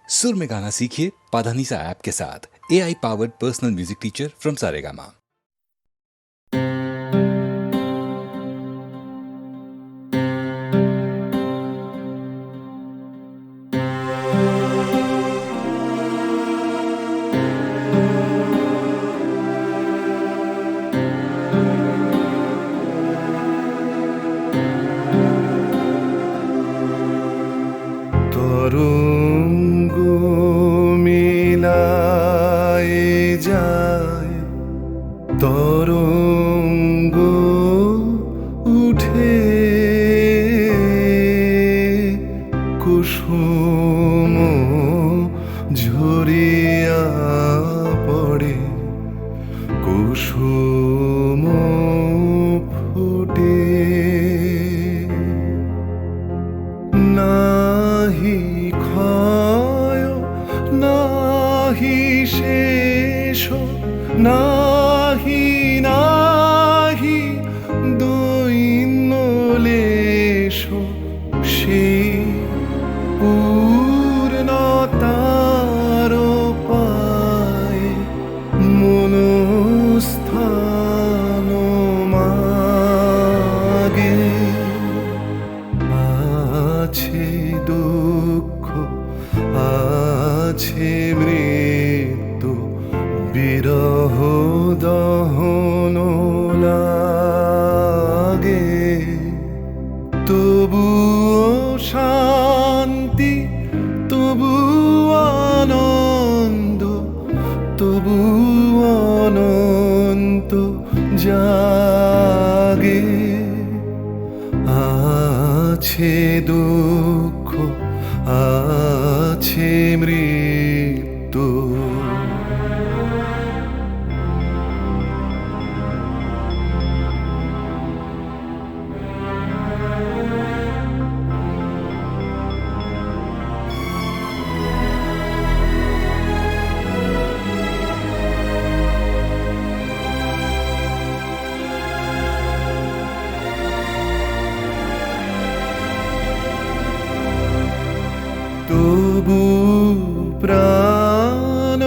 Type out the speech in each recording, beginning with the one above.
सुर में गाना सीखिए पाधानीसा ऐप के साथ। AI powered personal music teacher from Saregama. তরঙ্গ উঠে কুসুম ঝরিয়া পড়ে, কুসুম ফুটে নাহি ক্ষয় নাহি শেষ নাহি নাহি দৈন্যলেশ, সেই পূর্ণতার পায় মনস্থান মাগে। আছে দুঃখ আছে মৃত্যু, বিরহ দহন লাগে, তবুও শান্তি তবু আনন্দ, তবু অনন্ত জাগে। আছে দুঃখ আছে মৃত্যু, তবু প্রাণ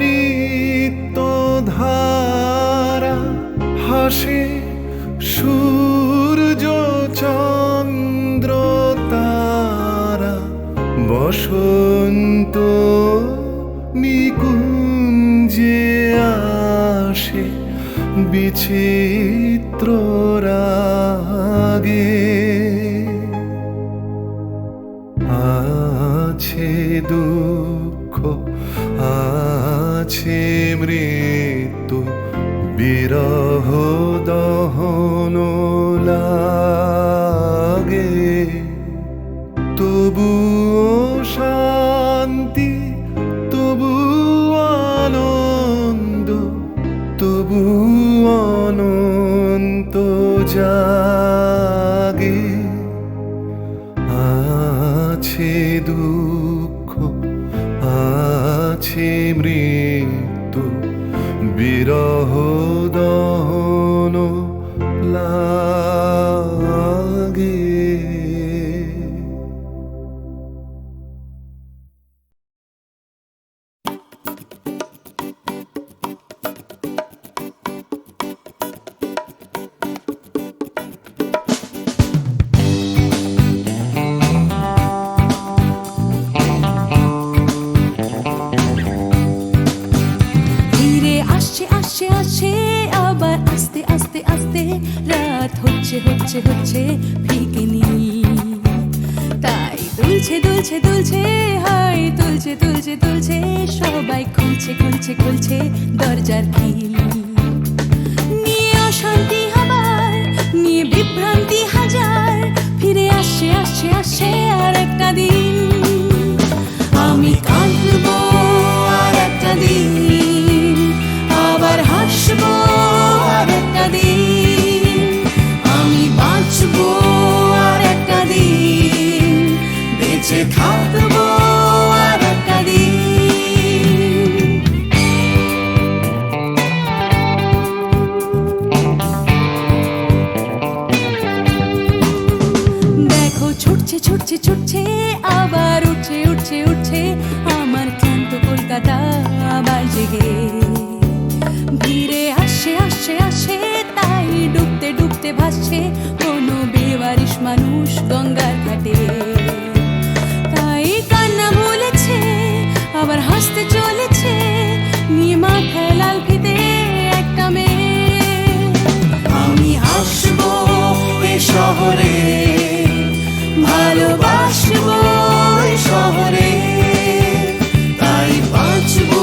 নিত্য ধারা হাসে, সূর্য চন্দ্র তারা বসন্ত নিকুঞ্জে আসে বিচিত্র রাগে। আছে দুঃখ আছে মৃত্যু, বিরহ দহন লাগে, তবুও শান্তি তবু আনন্দ, তবু অনন্ত জাগে। আছে দুঃখ আছে মৃত্যু, বিরহ দহন লাগে। আবার আস্তে আস্তে আস্তে রাত হচ্ছে হচ্ছে হচ্ছে ফিকেনি, তাই দুলছে দুলছে দুলছে হাই তুলছে তুলছে তুলছে, সবাই খুলছে খুলছে খুলছে দরজার খিল। নিয়ে অশান্তি আবার নিয়ে বিভ্রান্তি হাজার, ফিরে আসছে আসছে আসছে আর একটা দিন। আমি কাঁদবো আর একটা দিন, আবার হাসবো আর একটা দিন, আমি বাঁচবো আর একটা দিন, বেঁচে থাকবো আর একটা দিন। দেখো ছুটছে ছুটছে ছুটছে, আবার উঠছে উঠছে উঠছে, কলকাতা আবার জেগে ভিড়ে আসে আসে আসে, তাই ডুবতে ডুবতে ভাসছে কোনো বেওয়ারিশ মানুষ গঙ্গার ঘাটে। তাই কান্না ভুলেছে আবার হাসতে চলেছে, নিয়ে মাথায় লাল ফিতে একটা মেয়ে। আমি আসবো এই শহরে, ভালোবাসবো এই শহরে, তাই বাঁচবো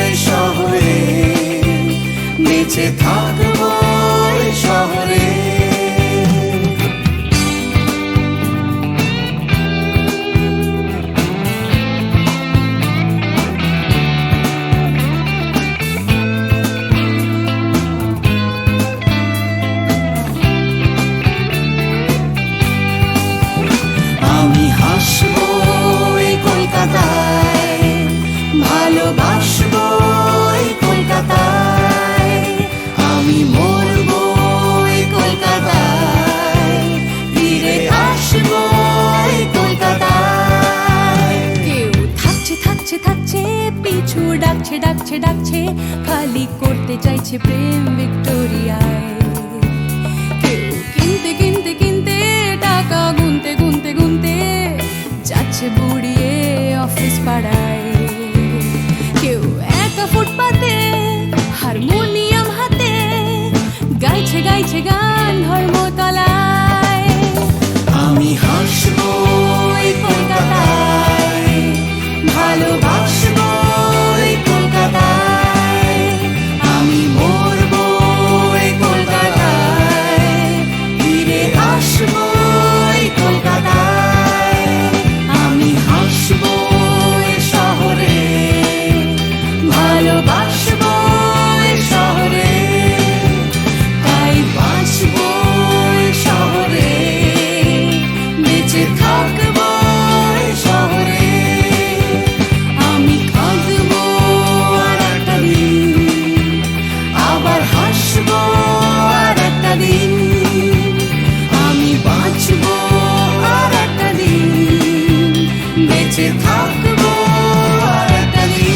এই শহরে, বেঁচে থাকবো এই শহরে। আমি হাসবো এই কলকাতায়, ভালোবাসবো এই কলকাতায়, আমি মরবো এই কলকাতায়, ফিরে আসবো এই কলকাতায়। কেউ থাকছে থাকছে থাকছে, পিছু ডাকছে ডাকছে ডাকছে, খালি করতে চাইছে প্রেম ভিক্টোরিয়ায়। কেউ কিনতে কিনতে কিনতে, টাকা গুনতে গুনতে গুনতে, যাচ্ছে বুড়িয়ে অফিস পাড়ায়। কেউ একা ফুটপাতে হারমোনিয়াম হাতে, গাইছে গাইছে গান ধর্মতলায়। আমি হাসবো এই কলকাতায়, ভালোবাসবো এই কলকাতায়, আমি মরবো এই কলকাতায়, ফিরে আসবো এই কলকাতায়। আমি হাসবো এই শহরে, ভালোবাসবো এই শহরে, তাই বাঁচবো এই শহরে, বেঁচে থাকবো এই শহরে। আমি কাঁদবো আর একটা দিন, আবার হাসবো আর একটা দিন, আমি বাঁচবো আর একটা দিন, বেঁচে থাকবো আর একটা দিন।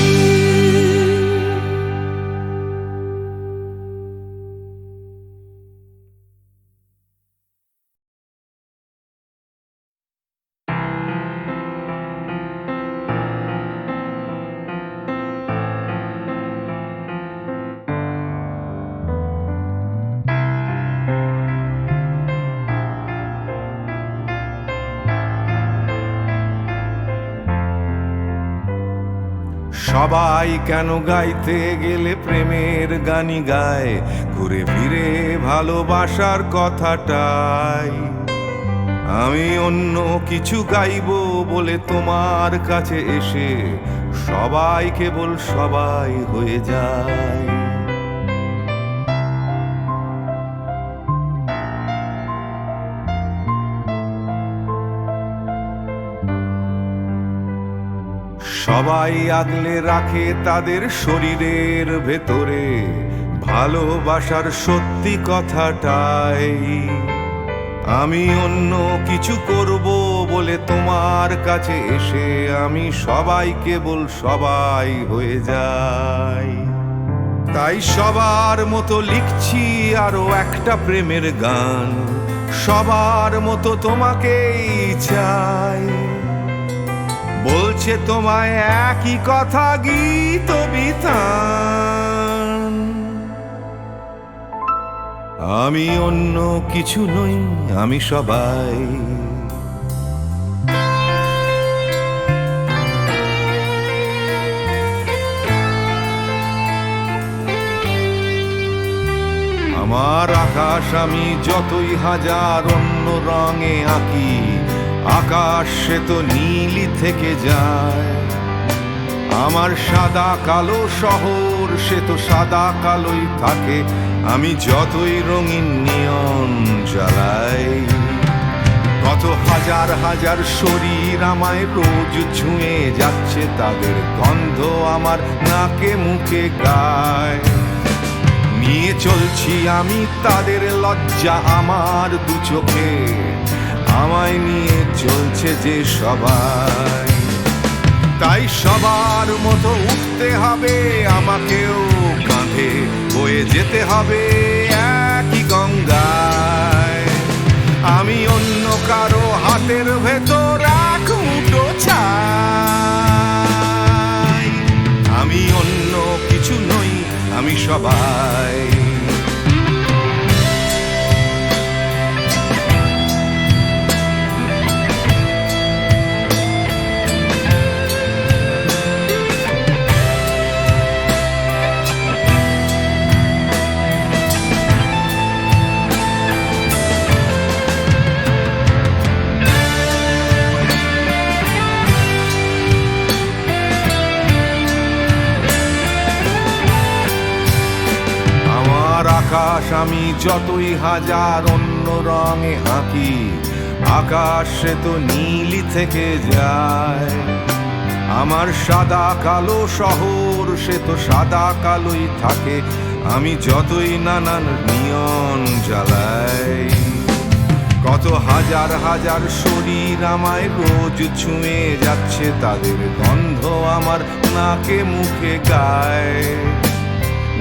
সবাই কেন গাইতে গেলে প্রেমের গানই গায়, ঘুরে ফিরে ভালোবাসার কথাটাই। আমি অন্য কিছু গাইবো বলে তোমার কাছে এসে সবাই কেবল সবাই হয়ে যায়। সবাই আগলে রাখে তাদের শরীরের ভেতরে ভালোবাসার সত্যি কথাটাই। আমি অন্য কিছু করব বলে তোমার কাছে এসে আমি সবাই কেবল সবাই হয়ে যাই। তাই সবার মতো লিখছি আরো একটা প্রেমের গান, সবার মতো তোমাকেই চাই। বলছে তোমায় একই কথা গীত বিতান। আমি অন্য কিছু নই, আমি সবাই। আমার আকাশ আমি যতই হাজার অন্য রঙে আঁকি, আকাশ সে তো নীলই থেকে যায়। আমার সাদা কালো শহর সে তো সাদা কালোই থাকে, আমি যতই রঙিন নিয়ন জ্বালাই। কত হাজার হাজার শরীর আমায় রোজ ছুঁয়ে যাচ্ছে, তাদের গন্ধ আমার নাকে মুখে গায়। নিয়ে চলছি আমি তাদের লজ্জা আমার দু চোখে, আমায় নিয়ে চলছে যে সবাই। তাই সবার মতো উঠতে হবে আমাকেও, কাঁধে বয়ে যেতে হবে একই গঙ্গায়। আমি অন্য কারো হাতের ভেতর এক মুঠো ছাই, আমি অন্য কিছু নই, আমি সবাই। আকাশ আমি যতই হাজার অন্য রঙে আঁকি, আকাশ সে তো নীলই থেকে যায়। আমার সাদা কালো শহর সে তো সাদা কালোই থাকে, আমি যতই নানান নিয়ন জ্বালাই। কত হাজার হাজার শরীর আমায় রোজ ছুঁয়ে যাচ্ছে, তাদের গন্ধ আমার নাকে মুখে গায়।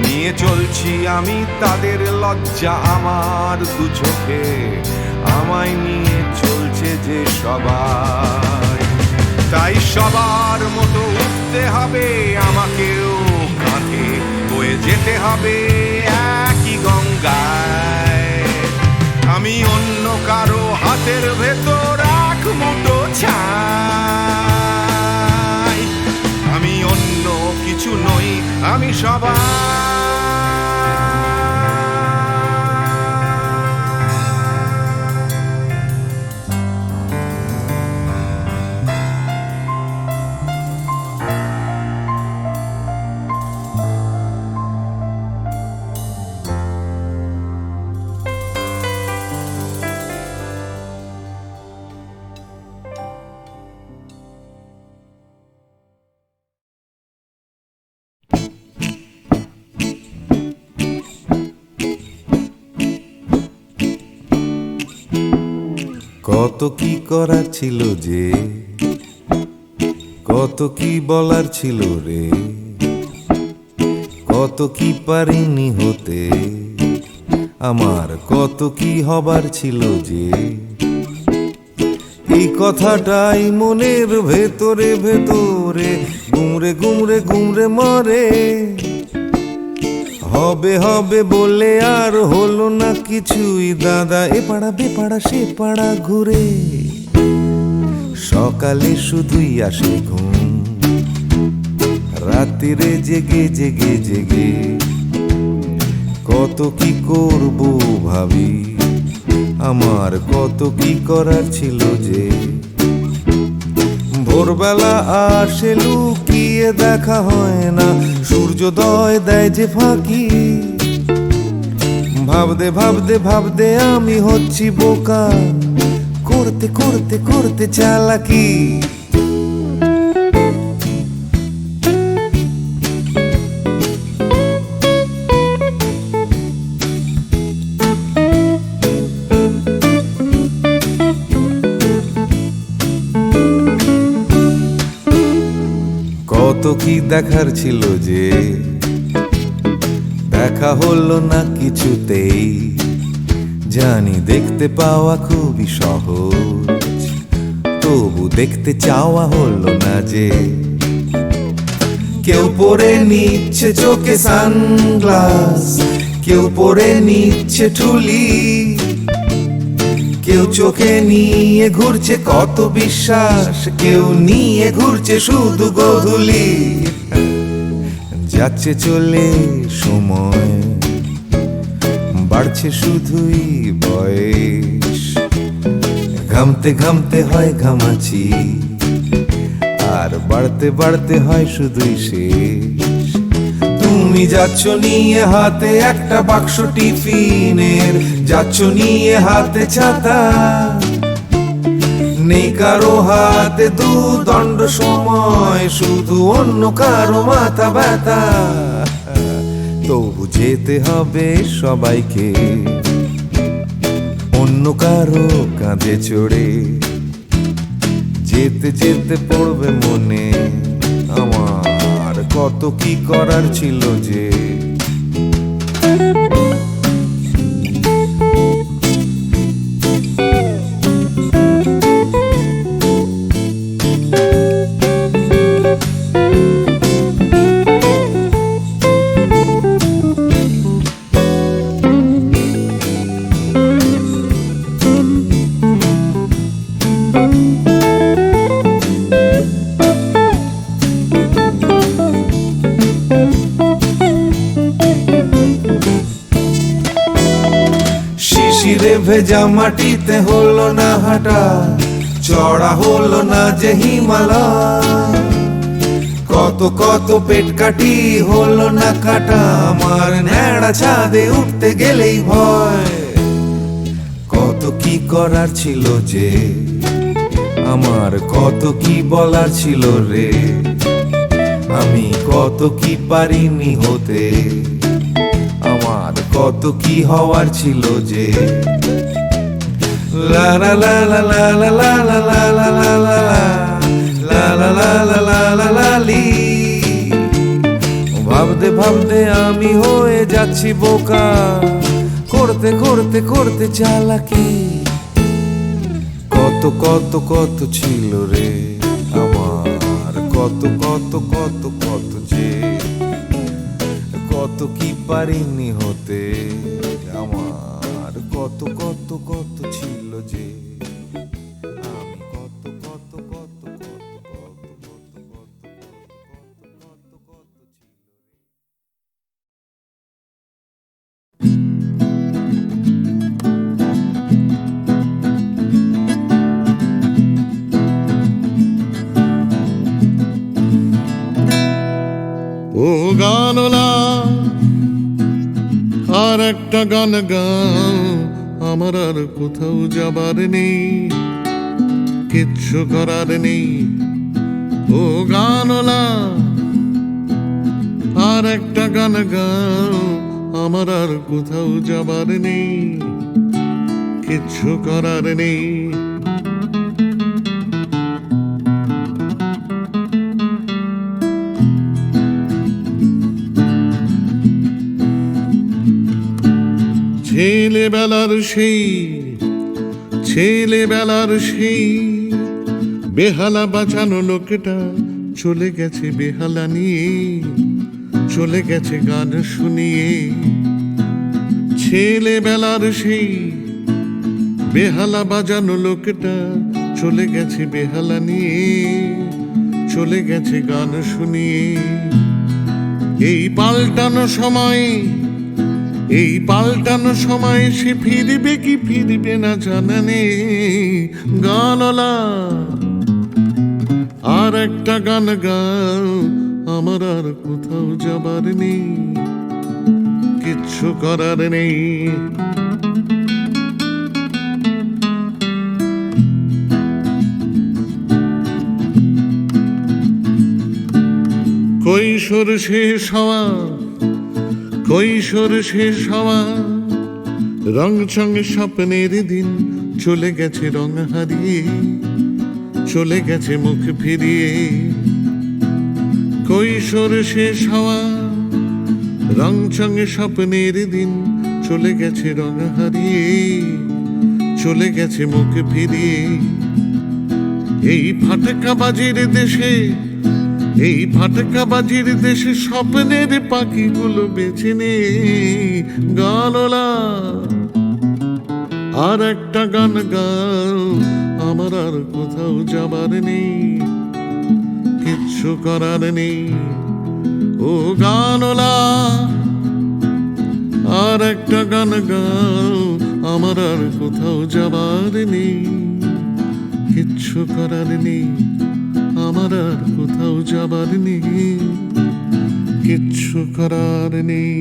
নিয়ে চলছি আমি তাদের লজ্জা আমার দু চোখে, আমায় নিয়ে চলছে যে সবাই। তাই সবার মতো উঠতে হবে আমাকেও, কাঁধে বয়ে যেতে হবে একই গঙ্গায়। আমি অন্য কারো হাতের ভেতর এক মুঠো ছাই, আমি অন্য কিছু নই, আমি সবাই। কত কি করার ছিল যে, কত কি বলার ছিল রে, কত কি পারিনি হতে, আমার কত কি হবার ছিল যে। এই কথাটাই মনের ভেতরে ভেতরে গুমরে গুমরে গুমরে মরে। হবে হবে বলে আর হলো না কিছুই দাদা, এ পাড়া বেপাড়া সে পাড়া ঘুরে। সকালে শুধুই আসে ঘুম, রাত্রিরে জেগে জেগে জেগে কত কি করব ভাবি, আমার কত কি করার ছিল যে। ভোরবেলা আসে লুকিয়ে দেখা হয় না, সূর্যোদয় দেয় যে ফাঁকি। ভাবতে ভাবতে ভাবতে আমি হচ্ছি বোকা, করতে করতে করতে চালাকি। কত কি দেখার ছিল যে, দেখা হলো না কিছুতেই। জানি দেখতে পাওয়া খুবই সহজ, তবু দেখতে চাওয়া হলো না যে। কেউ পরে নিচ্ছে চোখে সানগ্লাস, কেউ পরে নিচ্ছে ঠুলি, কেউ চোখে নিয়ে ঘুরছে কত বিশ্বাস, কেউ নিয়ে ঘুরছে শুধু গোধূলি। যাচ্ছে চলে সময়, বাড়ছে শুধুই বয়স। ঘামতে ঘামতে হয় ঘামাচি, আর বাড়তে বাড়তে হয় শুধুই শেষ। তুমি যাচ্ছ নিয়ে হাতে একটা বাক্স টিফিনের, যাচ্ছ নিয়ে হাতে ছাতা, নেই কারো হাতে দুদণ্ড সময়, শুধু অন্য কারো মাথা ব্যথা। তবু যেতে হবে সবাইকে অন্য কারো কাঁধে চড়ে, যেতে যেতে পড়বে মনে কত কি করার ছিল যে। শিশিরে ভেজা মাটিতে হলো না হাঁটা, চড়া হলো না যে হিমালয়। কত কত পেট কাটি হলো না কাটা, আমার ন্যাড়া ছাদে উঠতে গেলেই ভয়। কত কি করার ছিল যে, আমার কত কি বলার ছিল রে। আমি কত কি পারিনি হতে, আমার কত কি হওয়ার ছিল যে। লা লা লা লা লা লা লা লা লা লা লা লা লা লা লা লা লা লা লা লি। ভাবতে ভাবতে আমি হয়ে যাচ্ছি বোকা, করতে করতে করতে চালাকি। কত কত কত ছিল রে আমার, কত কত কত কত যে। কত কি পারিনি হতে, আমার কত কত কত ছিল যে। আমি কত কত কত কত কত কত কত কত কত ছিল। ও গানলা আর একটা গান গাও, আমার আর কোথাও যাবার নেই, কিচ্ছু করার নেই। ও গানলা আর একটা গান গাও, আমার আর কোথাও যাবার নেই, কিচ্ছু করার নেই। ছেলেবেলার সেই, ছেলেবেলার সেই বেহালা বাঁচানো লোকটা চলে গেছে বেহালা নিয়ে, চলে গেছে গান শুনিয়ে। ছেলেবেলার সেই বেহালা বাজানো লোকটা চলে গেছে বেহালা নিয়ে, চলে গেছে গান শুনিয়ে। এই পাল্টানো সময়, এই পাল্টানো সময় সে ফিরবে কি ফিরবে না জানা নেই। গানলা আর একটা গান গাও, আমার আর কোথাও যাবার নেই, কিচ্ছু করার নেই। কৈশোর শেষ হওয়া, কৈশোর শেষ হওয়া, রং চং স্বপ্নের দিন চলে গেছে রং হারিয়ে, চলে গেছে মুখ ফিরিয়ে। কৈশোর শেষ হওয়া, রং চং স্বপ্নের দিন চলে গেছে রং হারিয়ে, চলে গেছে মুখ ফিরিয়ে। এই ফাটকাবাজির দেশে, এই ফাটকাবাজির দেশে স্বপ্নের পাখিগুলো বেছে নে। গানলা আর একটা গান গাও, আমার আর কোথাও যাবার নেই, কিচ্ছু করার নেই। ও গানলা আর একটা গান গাও, আমার আর কোথাও যাবার নেই, কিচ্ছু করার নেই। আমার আর কোথাও যাবার নেই, কিচ্ছু করার নেই।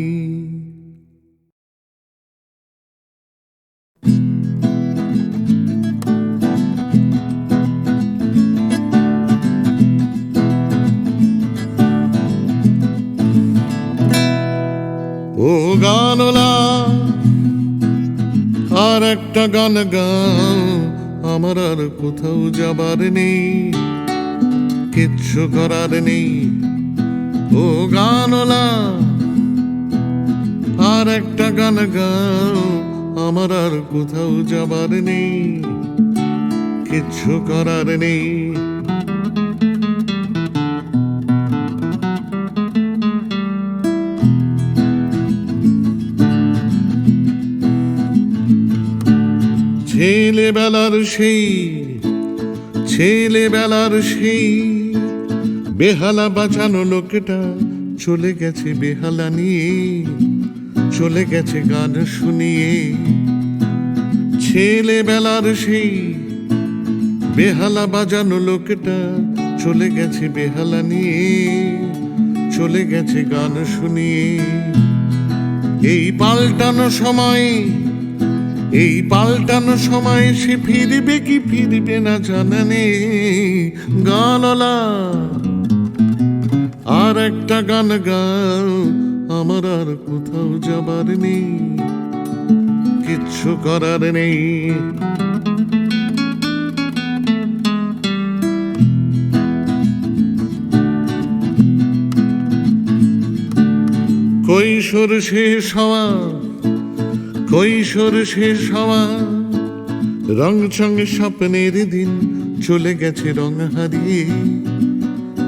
ও গানলা আর একটা গান গাও, আমার আর কোথাও যাবার নেই, কিচ্ছু করার নেই। ও ও গানলা আর একটা গান গাও, আমার আর কোথাও যাবার নেই, কিচ্ছু করার নেই। ছেলেবেলার সেই বেহালা বাঁচানো লোকটা চলে গেছে বেহালা নিয়ে, চলে গেছে গান শুনিয়ে। ছেলেবেলার সেই বেহালা বাজানো লোকটা চলে গেছে বেহালা নিয়ে, চলে গেছে গান শুনিয়ে। এই পাল্টানো সময় সে ফিরবে কি ফিরবে না জানা নেই। গানলা আর একটা গান গাও, আমার আর কোথাও যাবার নেই, কিচ্ছু করার নেই। কৈশোর শেষ হওয়া রং চঙে স্বপ্নের দিন চলে গেছে রং হারিয়ে,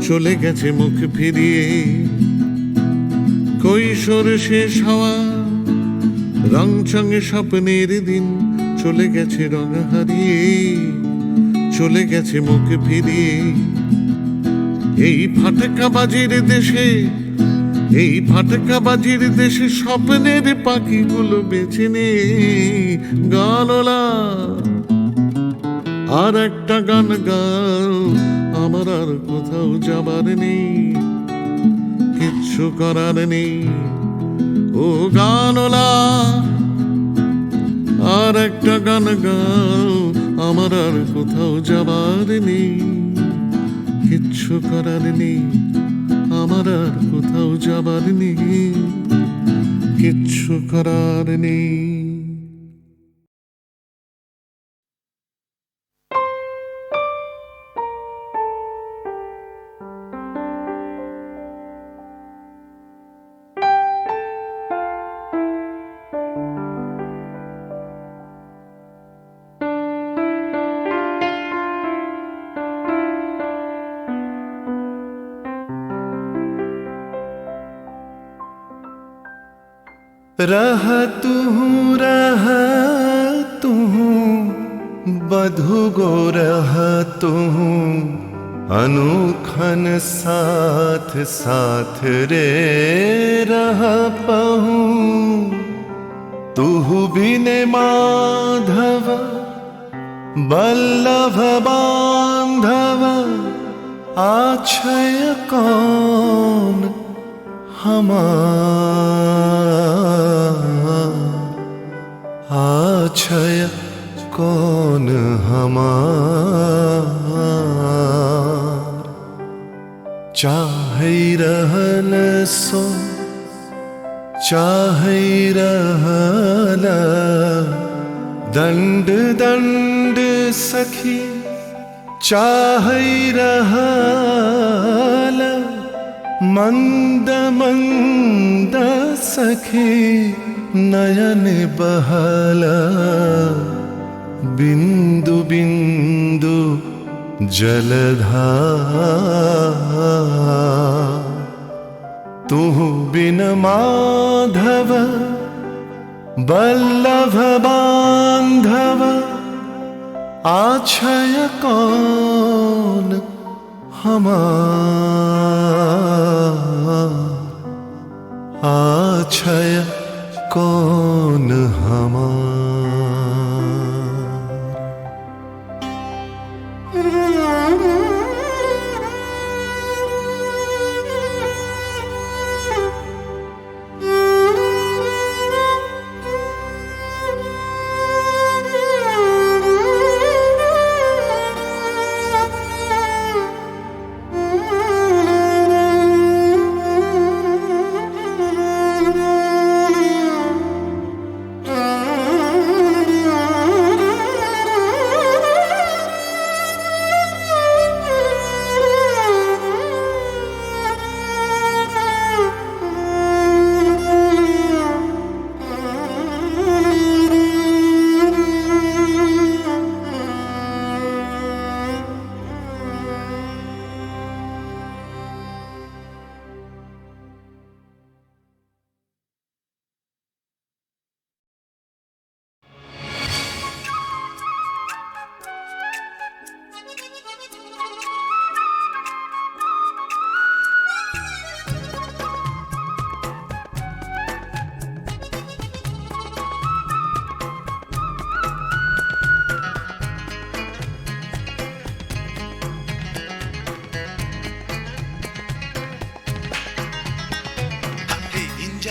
চলে গেছে মুখ ফিরিয়ে। কৈশোর শেষ হওয়া রং চঙে স্বপ্নের দিন চলে গেছে রং হারিয়ে, চলে গেছে মুখ ফিরিয়ে। এই ফাটকাবাজির দেশে স্বপ্নের পাখিগুলো বেছে নে। গানলা আর একটা গান গাও, আমার আর কোথাও যাবার নেই, কিচ্ছু করার নেই। ও গানলা আর একটা গান গাও, আমার আর কোথাও যাবার নেই, কিচ্ছু করার নেই। আমার আর কোথাও যাবার নেই, কিচ্ছু করার নেই। रह तू बधु गो रह तू अनुखन साथ रे रह पहू। तू बिने माधव बल्लभ बांधव आछय कौन आछय कौन हमार। चाहे रहल सो चाहे रहल दंड दंड सखी चाहे रहल मंद मंद सखी नयन बहला बिंदु बिंदु जलधार। तू बिन माधव बल्लभ बांधव आछय कौन हमार। आछय कौन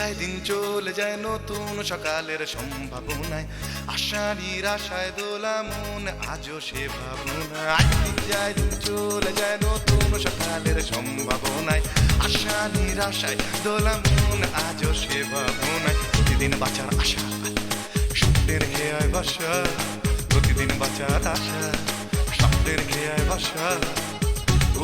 যায় দিন চলে যায় নতুন সকালের সম্ভাবনায়, আশা নিরাশায় দোলা মন আজও সে ভাবনায়। দিন যায় দিন চলে যায় নতুন সকালের সম্ভাবনায়, আশা নিরাশায় দোলা মন আজও সে ভাবনায়। প্রতিদিন বাঁচার আশা স্বপ্নের খেয়ায় বাসা, প্রতিদিন বাঁচার আশা স্বপ্নের খেয়ায় বাসা।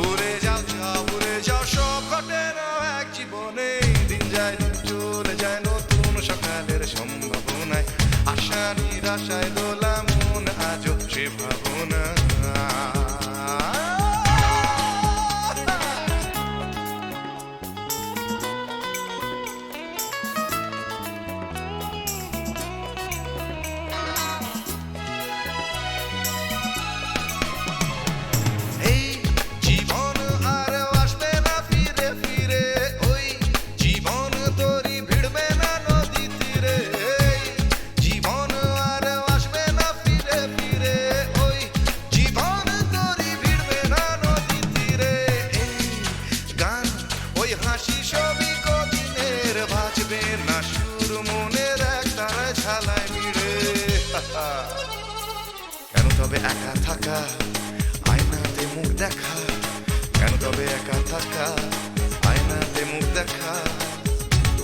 উড়ে যাও যাও উড়ে যাও সব ঘটে না এক জীবনে, দিন যায় দিন চলে যায় নতুন সকালের সম্ভাবনায়, আশা নিরাশায় দোলা মন আজও সে ভাবনা। কেন তবে একা থাকা আয়নাতে মুখ দেখা, কেন তবে একা থাকা আয়নাতে মুখ দেখা।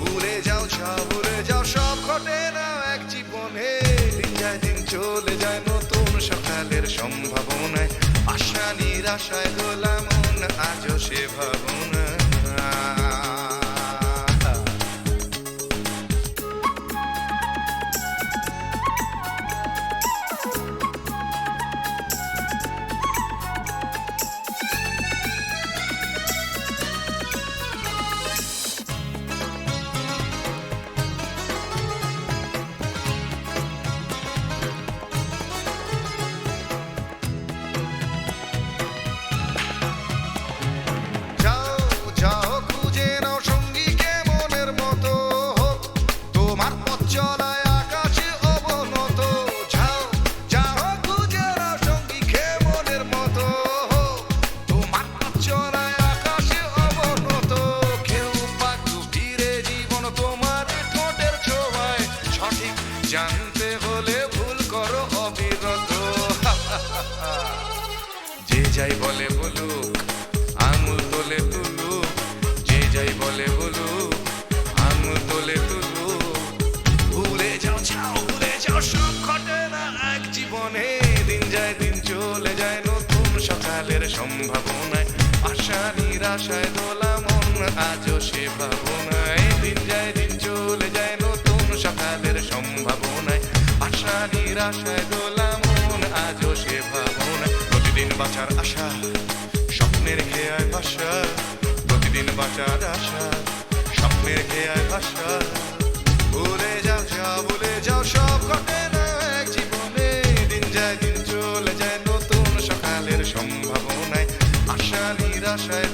উড়ে যাও যাও উড়ে যাও সব ঘটে না এক জীবনে, দিন যায় দিন চলে যায় নতুন সকালের সম্ভাবনায়, আশা নিরাশায় দোলা মন আজও সে ভাবনা। জানতে হলে ভুল করো অবিরত, যে যাই বলে বলুক আঙুল তোলে তুলুক, যে যাই বলে বলুক আঙুল তোলে তুলুক। ভুলে যাও যাও ভুলে যাও সব ঘটে না এক জীবনে, দিন যায় দিন চলে যায় নতুন সকালের সম্ভাবনায়, আশা নিরাশায় দোলা মন আজও সে ভাবনায়। দিন যায় দিন চলে যায় নতুন সকালের সম্ভাবনায়, আশা নিরাশায় দোলা মন আজও সে ভাবনায়। প্রতিদিন বাঁচার আশা স্বপ্নের খেয়ায় ভাষা, প্রতিদিন বাঁচার আশা স্বপ্নের খেয়ায় ভাষা। ভুলে যাও যাও ভুলে যাও সব ঘটে না এক জীবনে, দিন যায় দিন চলে যায় নতুন সকালের সম্ভাবনায়, আশা নিরাশায়